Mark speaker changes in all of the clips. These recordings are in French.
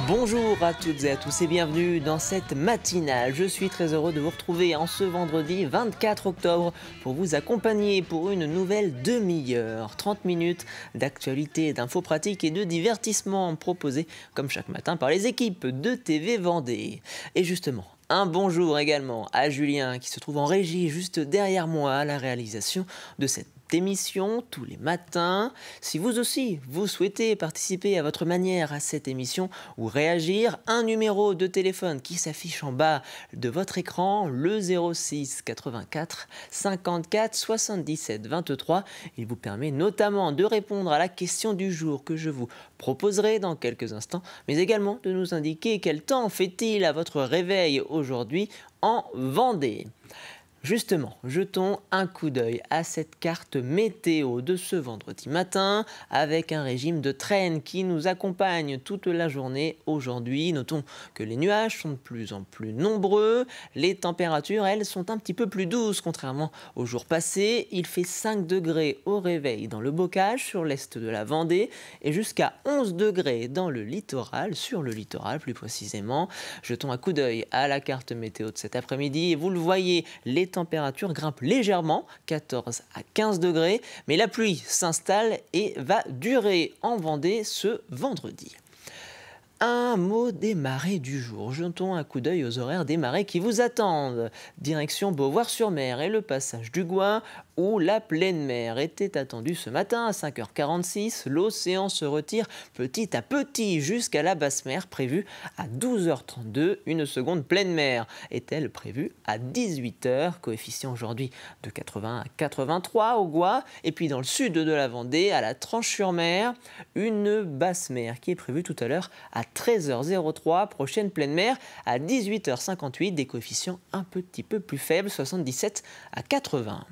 Speaker 1: Bonjour à toutes et à tous et bienvenue dans cette matinale. Je suis très heureux de vous retrouver en ce vendredi 24 octobre pour vous accompagner pour une nouvelle demi-heure. 30 minutes d'actualité, d'infos pratiques et de divertissement proposés comme chaque matin par les équipes de TV Vendée. Et justement, un bonjour également à Julien qui se trouve en régie juste derrière moi à la réalisation de cette émission tous les matins. Si vous aussi, vous souhaitez participer à votre manière à cette émission ou réagir, un numéro de téléphone qui s'affiche en bas de votre écran, le 06 84 54 77 23. Il vous permet notamment de répondre à la question du jour que je vous proposerai dans quelques instants, mais également de nous indiquer quel temps fait-il à votre réveil aujourd'hui en Vendée. Justement, jetons un coup d'œil à cette carte météo de ce vendredi matin avec un régime de traîne qui nous accompagne toute la journée aujourd'hui. Notons que les nuages sont de plus en plus nombreux, les températures, elles, sont un petit peu plus douces contrairement aux jours passés. Il fait 5 degrés au réveil dans le bocage sur l'est de la Vendée et jusqu'à 11 degrés dans le littoral, sur le littoral plus précisément. Jetons un coup d'œil à la carte météo de cet après-midi et vous le voyez, les température grimpe légèrement, 14 à 15 degrés, mais la pluie s'installe et va durer en Vendée ce vendredi. Un mot des marées du jour. Jetons un coup d'œil aux horaires des marées qui vous attendent. Direction Beauvoir-sur-Mer et le passage du Gouin où la pleine mer était attendue ce matin à 5h46. L'océan se retire petit à petit jusqu'à la basse mer prévue à 12h32. Une seconde pleine mer est-elle prévue à 18h. Coefficient aujourd'hui de 80 à 83 au Gouin. Et puis dans le sud de la Vendée, à la Tranche-sur-Mer, une basse mer qui est prévue tout à l'heure à 13h03, prochaine pleine mer à 18h58, des coefficients un petit peu plus faibles, 77 à 80.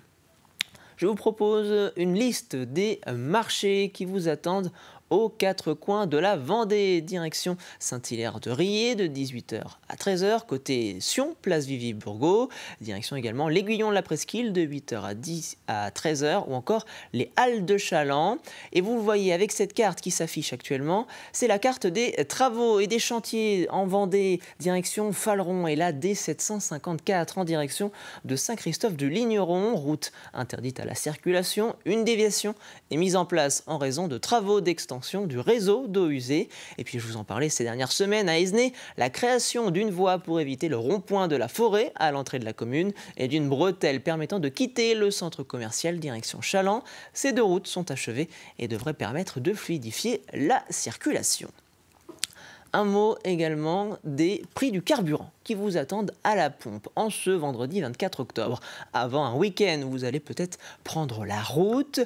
Speaker 1: Je vous propose une liste des marchés qui vous attendent aux quatre coins de la Vendée. Direction Saint-Hilaire-de-Riez de 18h à 13h. Côté Sion, place Vivi-Bourgault. Direction également l'Aiguillon de la Presqu'île de 8h à 13h. Ou encore les Halles de Chaland. Et vous le voyez avec cette carte qui s'affiche actuellement. C'est la carte des travaux et des chantiers en Vendée. Direction Faleron. Et la D754 en direction de Saint-Christophe du Ligneron. Route interdite à la circulation. Une déviation est mise en place en raison de travaux d'extension du réseau d'eau usée. Et puis je vous en parlais ces dernières semaines à Esnay, la création d'une voie pour éviter le rond-point de la Forêt à l'entrée de la commune et d'une bretelle permettant de quitter le centre commercial direction Chaland. Ces deux routes sont achevées et devraient permettre de fluidifier la circulation. Un mot également des prix du carburant qui vous attendent à la pompe en ce vendredi 24 octobre. Avant un week-end où vous allez peut-être prendre la route,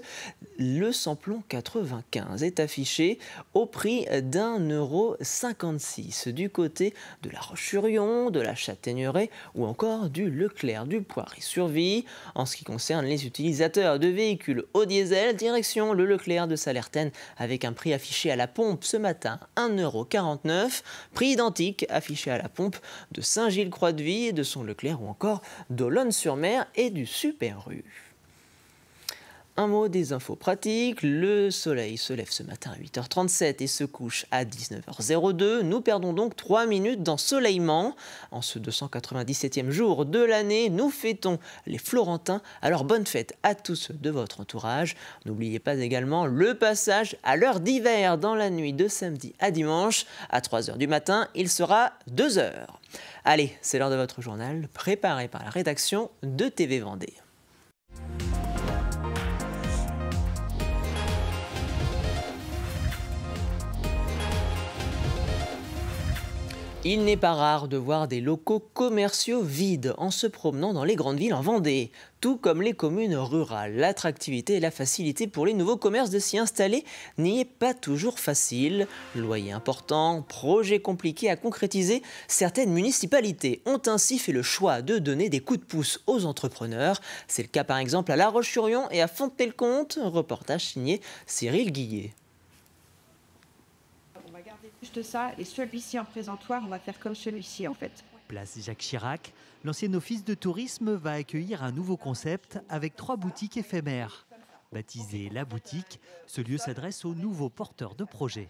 Speaker 1: le samplon 95 est affiché au prix d'1,56 € du côté de La Roche-sur-Yon, de la Châtaigneraie ou encore du Leclerc du Poiry-sur-Vie. En ce qui concerne les utilisateurs de véhicules au diesel, direction le Leclerc de Salertaine avec un prix affiché à la pompe ce matin 1,49 €. Prix identique affiché à la pompe de Saint-Gilles-Croix-de-Vie, de son Leclerc ou encore d'Olonne-sur-Mer et du Super U. Un mot des infos pratiques, le soleil se lève ce matin à 8h37 et se couche à 19h02. Nous perdons donc 3 minutes d'ensoleillement. En ce 297e jour de l'année, nous fêtons les Florentins. Alors bonne fête à tous ceux de votre entourage. N'oubliez pas également le passage à l'heure d'hiver dans la nuit de samedi à dimanche. À 3h du matin, il sera 2h. Allez, c'est l'heure de votre journal, préparé par la rédaction de TV Vendée. Il n'est pas rare de voir des locaux commerciaux vides en se promenant dans les grandes villes en Vendée. Tout comme les communes rurales, l'attractivité et la facilité pour les nouveaux commerces de s'y installer n'y est pas toujours facile. Loyer important, projets compliqués à concrétiser, certaines municipalités ont ainsi fait le choix de donner des coups de pouce aux entrepreneurs. C'est le cas par exemple à La Roche-sur-Yon et à Fontenay-le-Comte. Reportage signé Cyril Guillet.
Speaker 2: Juste ça, et celui-ci en présentoir, on va faire comme celui-ci en fait.
Speaker 3: Place Jacques Chirac, l'ancien office de tourisme va accueillir un nouveau concept avec 3 boutiques éphémères. Baptisé La Boutique, ce lieu s'adresse aux nouveaux porteurs de projets.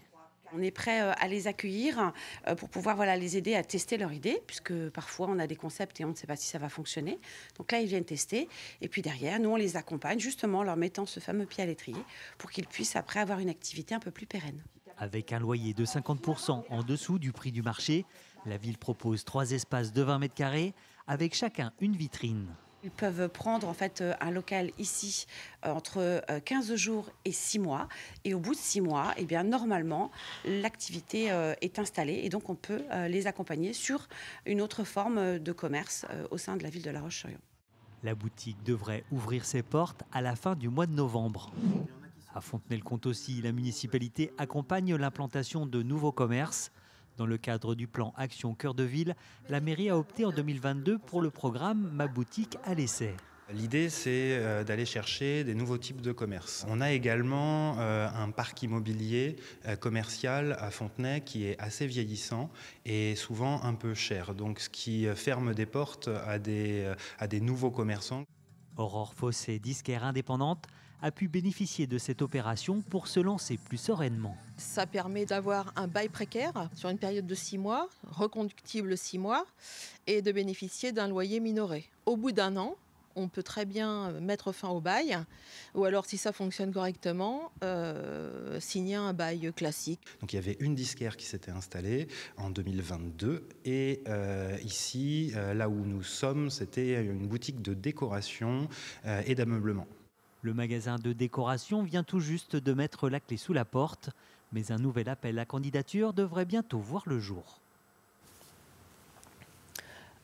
Speaker 4: On est prêt à les accueillir pour pouvoir les aider à tester leur idée, puisque parfois on a des concepts et on ne sait pas si ça va fonctionner. Donc là, ils viennent tester. Et puis derrière, nous, on les accompagne justement en leur mettant ce fameux pied à l'étrier pour qu'ils puissent après avoir une activité un peu plus pérenne.
Speaker 3: Avec un loyer de 50% en dessous du prix du marché, la ville propose 3 espaces de 20 mètres carrés avec chacun une vitrine.
Speaker 4: Ils peuvent prendre en fait un local ici entre 15 jours et 6 mois. Et au bout de 6 mois, eh bien, normalement, l'activité est installée. Et donc, on peut les accompagner sur une autre forme de commerce au sein de la ville de La Roche-sur-Yon.
Speaker 3: La boutique devrait ouvrir ses portes à la fin du mois de novembre. À Fontenay-le-Comte aussi, la municipalité accompagne l'implantation de nouveaux commerces. Dans le cadre du plan Action Cœur de Ville, la mairie a opté en 2022 pour le programme Ma boutique à l'essai.
Speaker 5: L'idée, c'est d'aller chercher des nouveaux types de commerces. On a également un parc immobilier commercial à Fontenay qui est assez vieillissant et souvent un peu cher, donc ce qui ferme des portes à des nouveaux commerçants.
Speaker 3: Aurore Fossé, disquaire indépendante, a pu bénéficier de cette opération pour se lancer plus sereinement.
Speaker 6: Ça permet d'avoir un bail précaire sur une période de 6 mois, reconductible 6 mois, et de bénéficier d'un loyer minoré. Au bout d'1 an, on peut très bien mettre fin au bail, ou alors si ça fonctionne correctement, signer un bail classique.
Speaker 5: Donc il y avait une disquaire qui s'était installée en 2022 et ici, là où nous sommes, c'était une boutique de décoration et d'ameublement.
Speaker 3: Le magasin de décoration vient tout juste de mettre la clé sous la porte, mais un nouvel appel à candidature devrait bientôt voir le jour.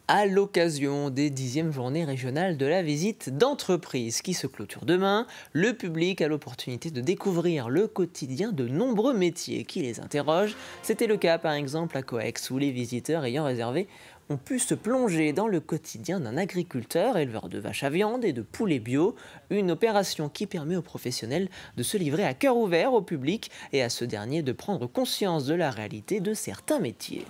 Speaker 1: À l'occasion des 10e journées régionales de la visite d'entreprise qui se clôturent demain, le public a l'opportunité de découvrir le quotidien de nombreux métiers qui les interrogent. C'était le cas par exemple à Coex où les visiteurs ayant réservé ont pu se plonger dans le quotidien d'un agriculteur, éleveur de vaches à viande et de poulets bio, une opération qui permet aux professionnels de se livrer à cœur ouvert au public et à ce dernier de prendre conscience de la réalité de certains métiers.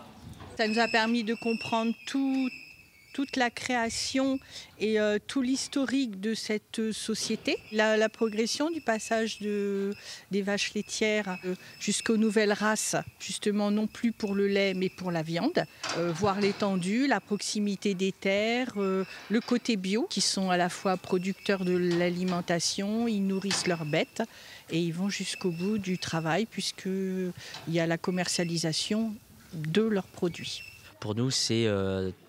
Speaker 7: Ça nous a permis de comprendre toute la création et tout l'historique de cette société. La progression du passage des vaches laitières jusqu'aux nouvelles races, justement non plus pour le lait mais pour la viande. Voir l'étendue, la proximité des terres, le côté bio, qui sont à la fois producteurs de l'alimentation, ils nourrissent leurs bêtes et ils vont jusqu'au bout du travail puisqu'il y a la commercialisation de leurs produits.
Speaker 8: Pour nous, c'est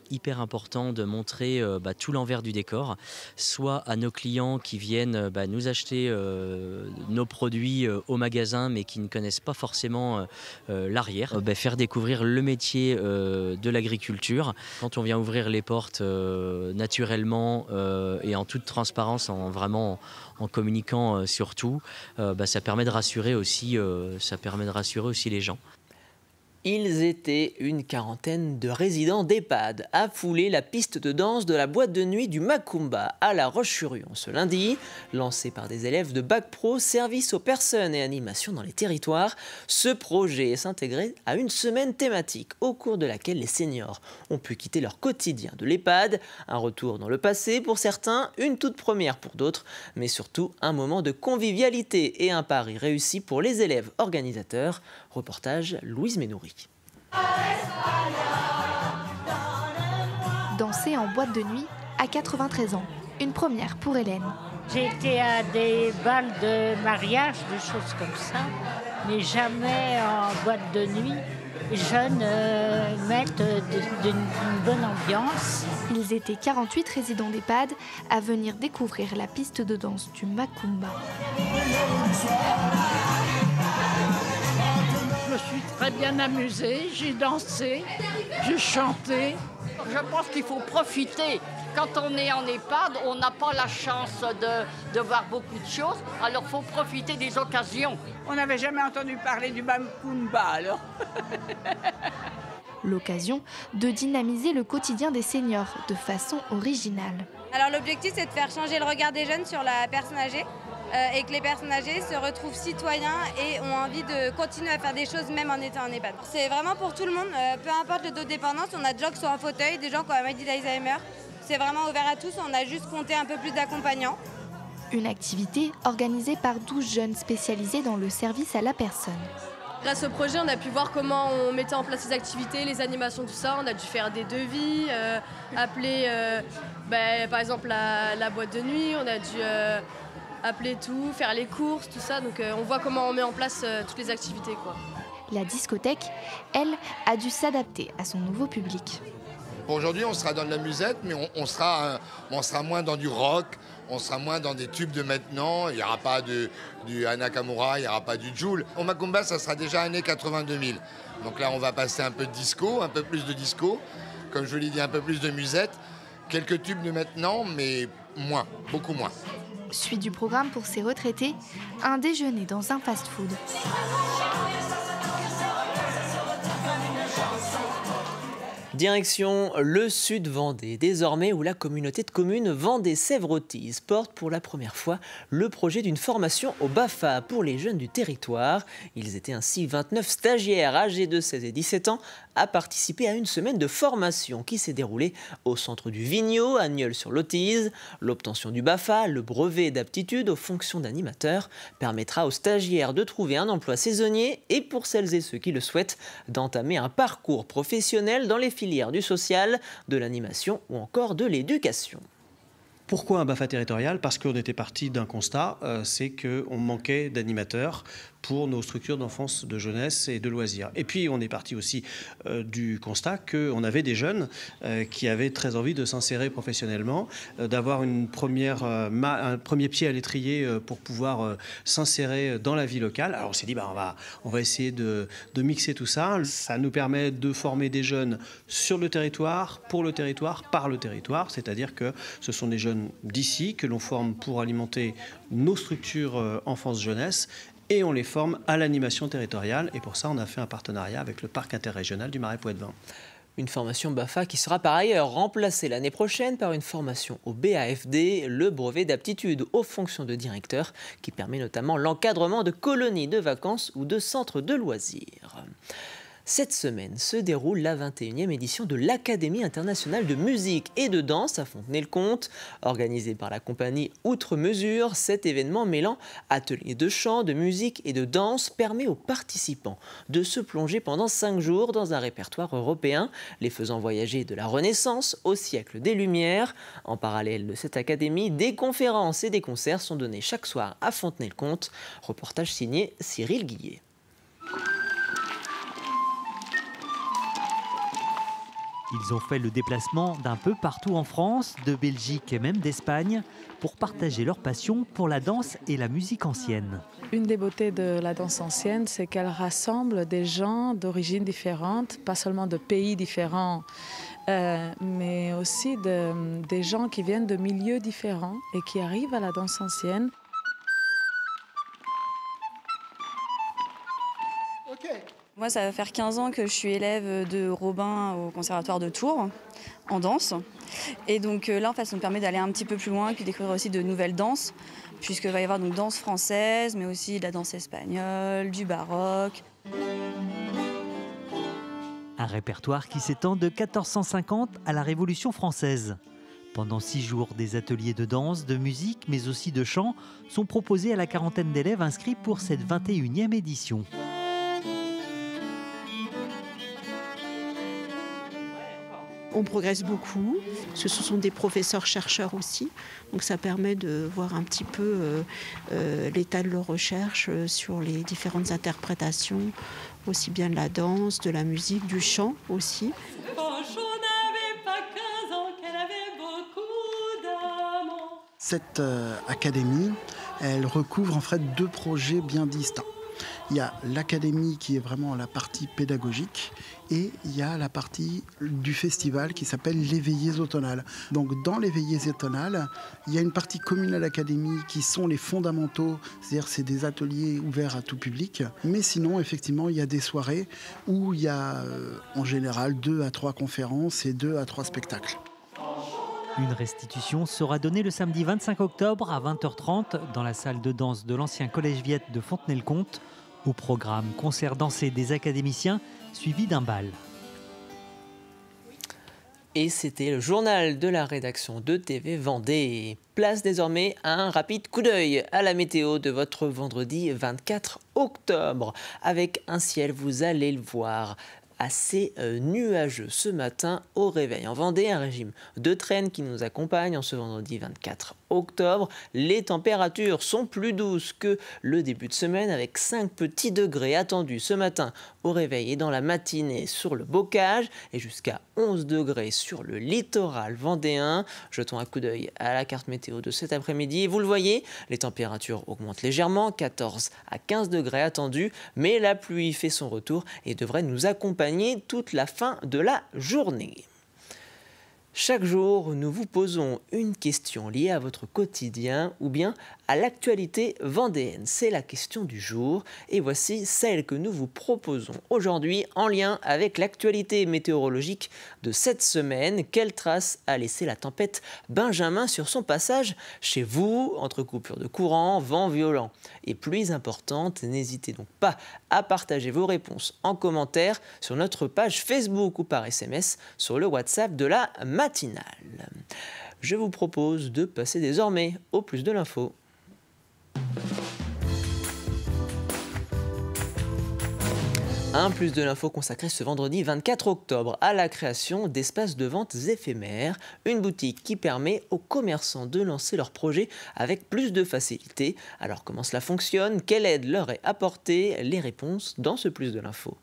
Speaker 8: hyper important de montrer tout l'envers du décor, soit à nos clients qui viennent nous acheter nos produits au magasin mais qui ne connaissent pas forcément l'arrière, faire découvrir le métier de l'agriculture. Quand on vient ouvrir les portes naturellement et en toute transparence, en communiquant sur tout, ça permet de rassurer aussi les gens.
Speaker 1: Ils étaient une quarantaine de résidents d'EHPAD à fouler la piste de danse de la boîte de nuit du Macumba à La Roche-sur-Yon ce lundi. Lancé par des élèves de Bac Pro, service aux personnes et animation dans les territoires, ce projet s'intégrait à une semaine thématique au cours de laquelle les seniors ont pu quitter leur quotidien de l'EHPAD. Un retour dans le passé pour certains, une toute première pour d'autres, mais surtout un moment de convivialité et un pari réussi pour les élèves organisateurs. Reportage Louise Ménoury.
Speaker 9: Danser en boîte de nuit à 93 ans, une première pour Hélène.
Speaker 10: J'ai été à des balles de mariage, des choses comme ça, mais jamais en boîte de nuit. Jeunes mettent d'une bonne ambiance.
Speaker 9: Ils étaient 48 résidents d'EHPAD à venir découvrir la piste de danse du Macumba.
Speaker 11: Je me suis très bien amusée, j'ai dansé, j'ai chanté. Je pense qu'il faut profiter. Quand on est en EHPAD, on n'a pas la chance de voir beaucoup de choses, alors il faut profiter des occasions.
Speaker 2: On n'avait jamais entendu parler du Macumba alors.
Speaker 9: L'occasion de dynamiser le quotidien des seniors de façon originale.
Speaker 12: Alors l'objectif c'est de faire changer le regard des jeunes sur la personne âgée et que les personnes âgées se retrouvent citoyens et ont envie de continuer à faire des choses même en étant en EHPAD. C'est vraiment pour tout le monde, peu importe le taux de dépendance, on a des gens qui sont en fauteuil, des gens qui ont la maladie d'Alzheimer. C'est vraiment ouvert à tous, on a juste compté un peu plus d'accompagnants.
Speaker 9: Une activité organisée par 12 jeunes spécialisés dans le service à la personne.
Speaker 13: Grâce au projet, on a pu voir comment on mettait en place les activités, les animations, tout ça. On a dû faire des devis, appeler par exemple la boîte de nuit, on a dû appeler tout, faire les courses, tout ça. Donc on voit comment on met en place toutes les activités, quoi.
Speaker 9: La discothèque, elle, a dû s'adapter à son nouveau public.
Speaker 14: Aujourd'hui, on sera dans de la musette, mais on sera moins dans du rock, on sera moins dans des tubes de maintenant. Il n'y aura pas du Nakamura, il n'y aura pas du Jul. Au Macumba, ça sera déjà années 80-2000. Donc là, on va passer un peu de disco, un peu plus de disco. Comme je vous l'ai dit, un peu plus de musette. Quelques tubes de maintenant, mais moins, beaucoup moins.
Speaker 9: Suite du programme pour ces retraités, un déjeuner dans un fast-food.
Speaker 1: Direction le sud Vendée, désormais où la communauté de communes Vendée-Sèvres-Authise porte pour la première fois le projet d'une formation au BAFA pour les jeunes du territoire. Ils étaient ainsi 29 stagiaires âgés de 16 et 17 ans à participer à une semaine de formation qui s'est déroulée au centre du Vigneault, à Nieul-sur-l'Authise. L'obtention du BAFA, le brevet d'aptitude aux fonctions d'animateur, permettra aux stagiaires de trouver un emploi saisonnier et pour celles et ceux qui le souhaitent, d'entamer un parcours professionnel dans les filières du social, de l'animation ou encore de l'éducation.
Speaker 15: Pourquoi un BAFA territorial? Parce qu'on était parti d'un constat, c'est qu'on manquait d'animateurs pour nos structures d'enfance, de jeunesse et de loisirs. Et puis on est parti aussi du constat qu'on avait des jeunes qui avaient très envie de s'insérer professionnellement, d'avoir un premier pied à l'étrier pour pouvoir s'insérer dans la vie locale. Alors on s'est dit, on va essayer de mixer tout ça. Ça nous permet de former des jeunes sur le territoire, pour le territoire, par le territoire. C'est-à-dire que ce sont des jeunes d'ici que l'on forme pour alimenter nos structures enfance-jeunesse. Et on les forme à l'animation territoriale. Et pour ça, on a fait un partenariat avec le parc interrégional du Marais Poitevin.
Speaker 1: Une formation BAFA qui sera par ailleurs remplacée l'année prochaine par une formation au BAFD, le brevet d'aptitude aux fonctions de directeur, qui permet notamment l'encadrement de colonies de vacances ou de centres de loisirs. Cette semaine se déroule la 21e édition de l'Académie internationale de musique et de danse à Fontenay-le-Comte. Organisée par la compagnie Outre Mesure, cet événement mêlant ateliers de chant, de musique et de danse permet aux participants de se plonger pendant 5 jours dans un répertoire européen, les faisant voyager de la Renaissance au siècle des Lumières. En parallèle de cette académie, des conférences et des concerts sont donnés chaque soir à Fontenay-le-Comte. Reportage signé Cyril Guillet.
Speaker 3: Ils ont fait le déplacement d'un peu partout en France, de Belgique et même d'Espagne, pour partager leur passion pour la danse et la musique ancienne.
Speaker 16: Une des beautés de la danse ancienne, c'est qu'elle rassemble des gens d'origines différentes, pas seulement de pays différents, mais aussi des gens qui viennent de milieux différents et qui arrivent à la danse ancienne.
Speaker 17: Moi, ça va faire 15 ans que je suis élève de Robin au Conservatoire de Tours, en danse. Et donc là, en fait, ça me permet d'aller un petit peu plus loin, puis découvrir aussi de nouvelles danses, puisqu'il va y avoir donc danse française, mais aussi de la danse espagnole, du baroque.
Speaker 3: Un répertoire qui s'étend de 1450 à la Révolution française. Pendant 6 jours, des ateliers de danse, de musique, mais aussi de chant sont proposés à la quarantaine d'élèves inscrits pour cette 21e édition.
Speaker 18: On progresse beaucoup, parce que ce sont des professeurs-chercheurs aussi, donc ça permet de voir un petit peu l'état de leur recherche sur les différentes interprétations, aussi bien de la danse, de la musique, du chant aussi.
Speaker 19: Cette académie, elle recouvre en fait 2 projets bien distincts. Il y a l'académie qui est vraiment la partie pédagogique et il y a la partie du festival qui s'appelle les veillées automnales. Donc dans les veillées automnales, il y a une partie commune à l'académie qui sont les fondamentaux, c'est-à-dire c'est des ateliers ouverts à tout public. Mais sinon, effectivement, il y a des soirées où il y a en général 2 à 3 conférences et 2 à 3 spectacles.
Speaker 3: Une restitution sera donnée le samedi 25 octobre à 20h30 dans la salle de danse de l'ancien collège Viette de Fontenay-le-Comte. Au programme concert dansé des académiciens suivi d'un bal.
Speaker 1: Et c'était le journal de la rédaction de TV Vendée. Place désormais à un rapide coup d'œil à la météo de votre vendredi 24 octobre. Avec un ciel, vous allez le voir, assez nuageux ce matin au réveil. En Vendée, un régime de traîne qui nous accompagne en ce vendredi 24 octobre. Les températures sont plus douces que le début de semaine avec 5 petits degrés attendus ce matin au réveil et dans la matinée sur le Bocage et jusqu'à 11 degrés sur le littoral vendéen. Jetons un coup d'œil à la carte météo de cet après-midi et vous le voyez, les températures augmentent légèrement, 14 à 15 degrés attendus, mais la pluie fait son retour et devrait nous accompagner toute la fin de la journée. Chaque jour, nous vous posons une question liée à votre quotidien ou bien à l'actualité vendéenne. C'est la question du jour et voici celle que nous vous proposons aujourd'hui en lien avec l'actualité météorologique de cette semaine. Quelle trace a laissé la tempête Benjamin sur son passage chez vous, entre coupures de courant, vent violent et pluies importantes? N'hésitez donc pas à partager vos réponses en commentaire sur notre page Facebook ou par SMS sur le WhatsApp de la matinale. Je vous propose de passer désormais au plus de l'info. Un plus de l'info consacré ce vendredi 24 octobre à la création d'espaces de vente éphémères, une boutique qui permet aux commerçants de lancer leurs projets avec plus de facilité. Alors comment cela fonctionne? Quelle aide leur est apportée? Les réponses dans ce plus de l'info.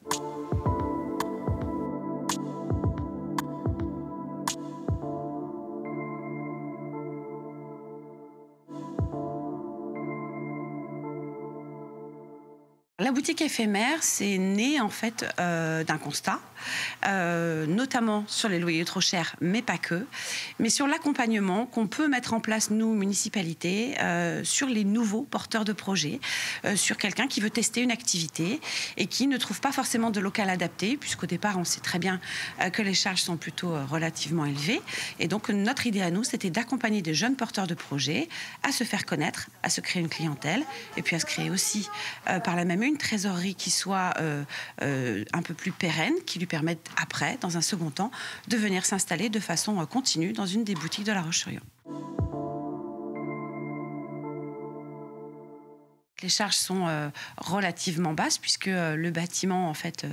Speaker 4: La boutique éphémère, c'est né en fait d'un constat, notamment sur les loyers trop chers, mais pas que, mais sur l'accompagnement qu'on peut mettre en place, nous, municipalités, sur les nouveaux porteurs de projets, sur quelqu'un qui veut tester une activité et qui ne trouve pas forcément de local adapté, puisqu'au départ, on sait très bien que les charges sont plutôt relativement élevées. Et donc, notre idée à nous, c'était d'accompagner des jeunes porteurs de projets à se faire connaître, à se créer une clientèle, et puis à se créer aussi, par la même une trésorerie qui soit un peu plus pérenne, qui lui permette après, dans un second temps, de venir s'installer de façon continue dans une des boutiques de La Roche-sur-Yon. Les charges sont relativement basses puisque le bâtiment en fait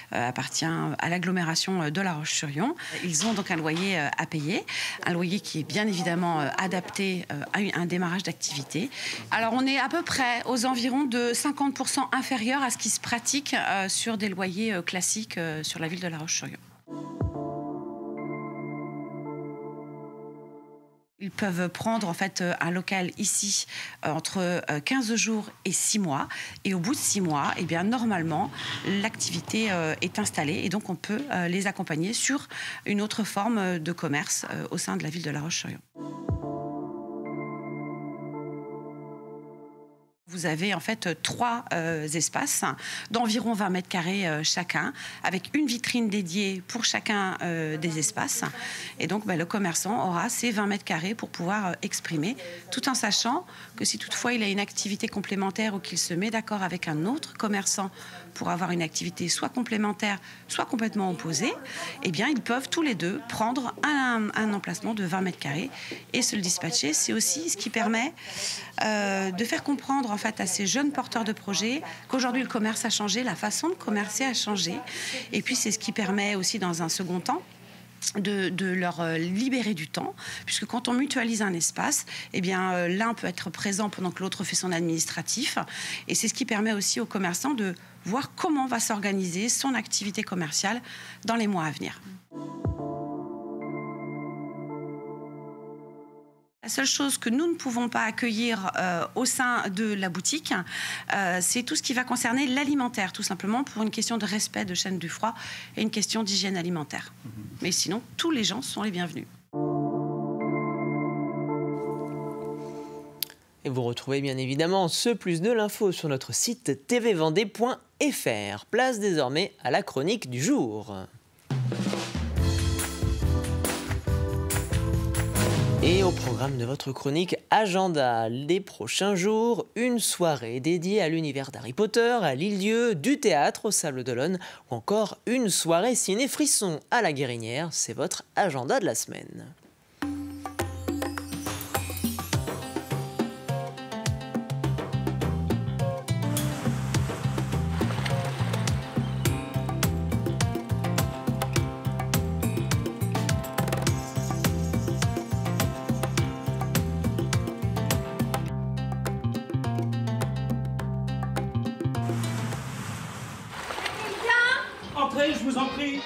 Speaker 4: appartient à l'agglomération de La Roche-sur-Yon. Ils ont donc un loyer à payer, un loyer qui est bien évidemment adapté à un démarrage d'activité. Alors on est à peu près aux environs de 50% inférieur à ce qui se pratique sur des loyers classiques sur la ville de La Roche-sur-Yon. Ils peuvent prendre en fait un local ici entre 15 jours et 6 mois. Et au bout de 6 mois, eh bien, normalement, l'activité est installée et donc on peut les accompagner sur une autre forme de commerce au sein de la ville de La Roche-sur-Yon. Vous avez en fait 3 espaces d'environ 20 mètres carrés chacun, avec une vitrine dédiée pour chacun des espaces. Et donc le commerçant aura ces 20 mètres carrés pour pouvoir exprimer, tout en sachant que si toutefois il a une activité complémentaire ou qu'il se met d'accord avec un autre commerçant pour avoir une activité soit complémentaire, soit complètement opposée, eh bien ils peuvent tous les deux prendre un emplacement de 20 mètres carrés et se le dispatcher. C'est aussi ce qui permet de faire comprendre en fait à ces jeunes porteurs de projets qu'aujourd'hui le commerce a changé, la façon de commercer a changé. Et puis c'est ce qui permet aussi dans un second temps de leur libérer du temps, puisque quand on mutualise un espace, eh bien l'un peut être présent pendant que l'autre fait son administratif, et c'est ce qui permet aussi aux commerçants de voir comment va s'organiser son activité commerciale dans les mois à venir. La seule chose que nous ne pouvons pas accueillir au sein de la boutique, c'est tout ce qui va concerner l'alimentaire, tout simplement pour une question de respect de chaîne du froid et une question d'hygiène alimentaire. Mais sinon, tous les gens sont les bienvenus.
Speaker 1: Et vous retrouvez bien évidemment ce plus de l'info sur notre site tvvendée.fr. Place désormais à la chronique du jour. Et au programme de votre chronique Agenda, les prochains jours, une soirée dédiée à l'univers d'Harry Potter, à l'île-dieu, du théâtre au Sable d'Olonne, ou encore une soirée ciné-frisson à la Guérinière. C'est votre agenda de la semaine.
Speaker 20: Entrez, je vous en prie.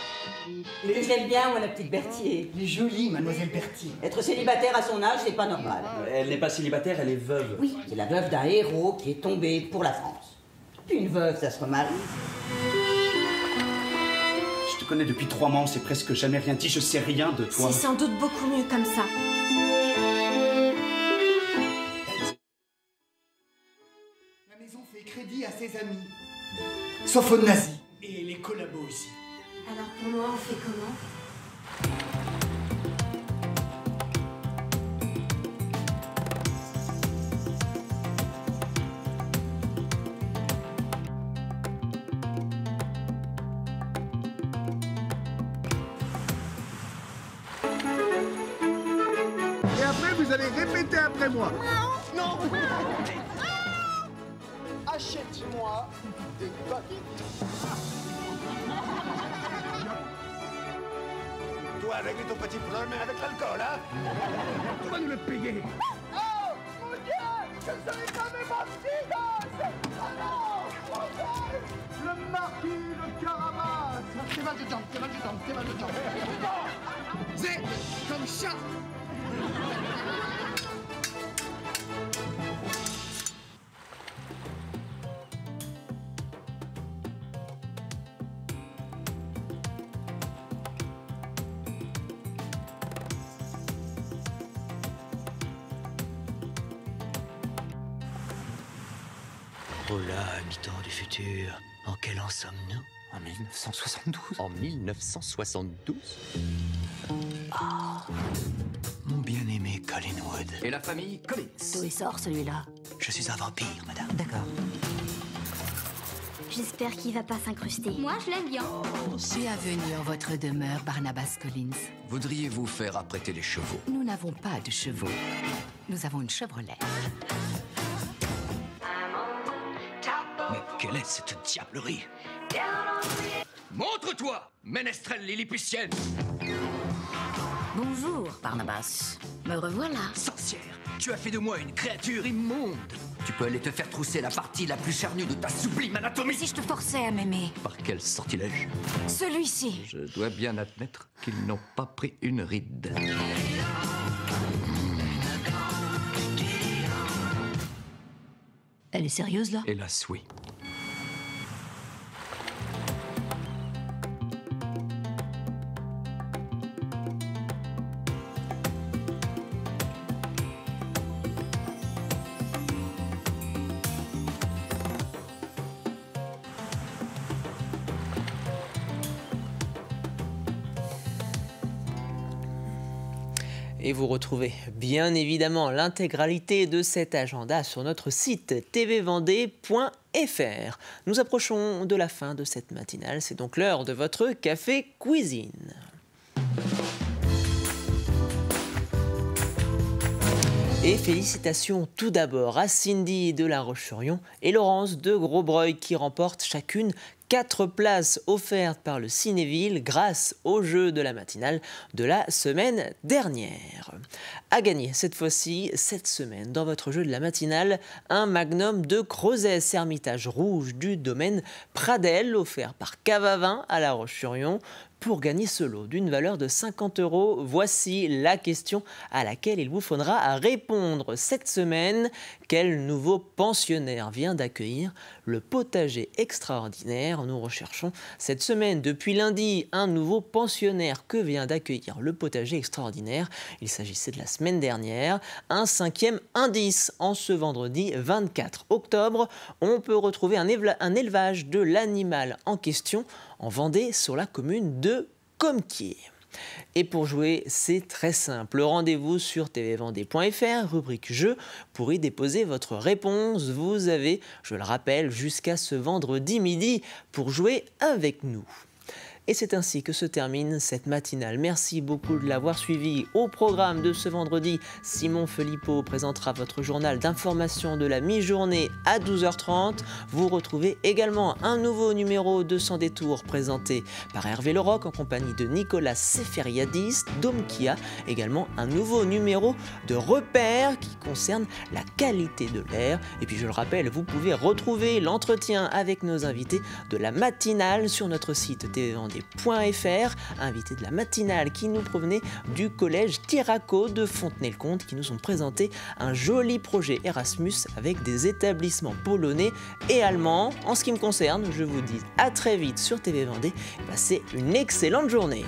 Speaker 21: Mais je l'aime bien, moi, la petite Berthier.
Speaker 20: Elle est jolie, mademoiselle Berthier.
Speaker 21: Être célibataire à son âge, c'est pas normal.
Speaker 20: Elle n'est pas célibataire, elle est veuve.
Speaker 21: Oui, c'est la veuve d'un héros qui est tombé pour la France. Puis une veuve, ça se remarie.
Speaker 20: Je te connais depuis 3 mois, on s'est presque jamais rien dit, je sais rien de toi.
Speaker 22: C'est sans doute beaucoup mieux comme ça.
Speaker 20: La maison fait crédit à ses amis. Sauf aux nazis. Et les collabos aussi.
Speaker 22: Alors pour moi, on fait comment?
Speaker 23: Et après, vous allez répéter après moi.
Speaker 20: Non. Achète-moi des baguettes.
Speaker 23: Toi, avec ton petit problème avec l'alcool, hein? Tu vas nous le payer. Oh, mon Dieu! Je ne savais pas mes bandidos! Oh non! Le marquis de Carabas! T'es mal de jambes, t'es mal de jambes, t'es mal de jambes. C'est comme chat!
Speaker 24: Oh là, habitants du futur, en quel an sommes-nous?
Speaker 20: En 1972.
Speaker 24: En 1972? Ah, mon bien-aimé Collinwood.
Speaker 21: Et la famille Collins.
Speaker 22: D'où il sort celui-là?
Speaker 24: Je suis un vampire, madame.
Speaker 22: D'accord. J'espère qu'il va pas s'incruster. Moi, je l'aime bien.
Speaker 25: Bienvenue en votre demeure, Barnabas Collins.
Speaker 24: Voudriez-vous faire apprêter les chevaux?
Speaker 25: Nous n'avons pas de chevaux. Nous avons une Chevrolet.
Speaker 24: Mais quelle est cette diablerie? Montre-toi, ménestrel lilliputienne!
Speaker 22: Bonjour, Barnabas. Me revoilà.
Speaker 24: Sorcière, tu as fait de moi une créature immonde. Tu peux aller te faire trousser la partie la plus charnue de ta sublime anatomie.
Speaker 22: Si je te forçais à m'aimer.
Speaker 24: Par quel sortilège?
Speaker 22: Celui-ci.
Speaker 24: Je dois bien admettre qu'ils n'ont pas pris une ride.
Speaker 22: Elle est sérieuse, là?
Speaker 24: Hélas, oui.
Speaker 1: Et vous retrouvez bien évidemment l'intégralité de cet agenda sur notre site tvvendée.fr. Nous approchons de la fin de cette matinale, c'est donc l'heure de votre café cuisine. Et félicitations tout d'abord à Cindy de La Roche-sur-Yon et Laurence de Grosbreuil qui remportent chacune 4 places offertes par le Cinéville grâce au jeu de la matinale de la semaine dernière. À gagner cette fois-ci, cette semaine, dans votre jeu de la matinale, un magnum de Crozès Hermitage Rouge du domaine Pradel offert par Cave à Vin à La Roche-sur-Yon. Pour gagner ce lot d'une valeur de 50 €, voici la question à laquelle il vous faudra répondre cette semaine. Quel nouveau pensionnaire vient d'accueillir le potager extraordinaire? Nous recherchons cette semaine, depuis lundi, un nouveau pensionnaire que vient d'accueillir le potager extraordinaire. Il s'agissait de la semaine dernière. Un 5e indice en ce vendredi 24 octobre. On peut retrouver un élevage de l'animal en question en Vendée, sur la commune de Comquier. Et pour jouer, c'est très simple. Rendez-vous sur tvvendée.fr, rubrique jeux, pour y déposer votre réponse. Vous avez, je le rappelle, jusqu'à ce vendredi midi pour jouer avec nous. Et c'est ainsi que se termine cette matinale. Merci beaucoup de l'avoir suivi. Au programme de ce vendredi, Simon Philippot présentera votre journal d'information de la mi-journée à 12h30. Vous retrouvez également un nouveau numéro de Sans détour présenté par Hervé Leroc en compagnie de Nicolas Seferiadis, Dom Kia. Également un nouveau numéro de Repères qui concerne la qualité de l'air. Et puis je le rappelle, vous pouvez retrouver l'entretien avec nos invités de la matinale sur notre site tvvendée.fr, invités de la matinale qui nous provenaient du collège Tiraco de Fontenay-le-Comte, qui nous ont présenté un joli projet Erasmus avec des établissements polonais et allemands. En ce qui me concerne, je vous dis à très vite sur TV Vendée. Passez une excellente journée.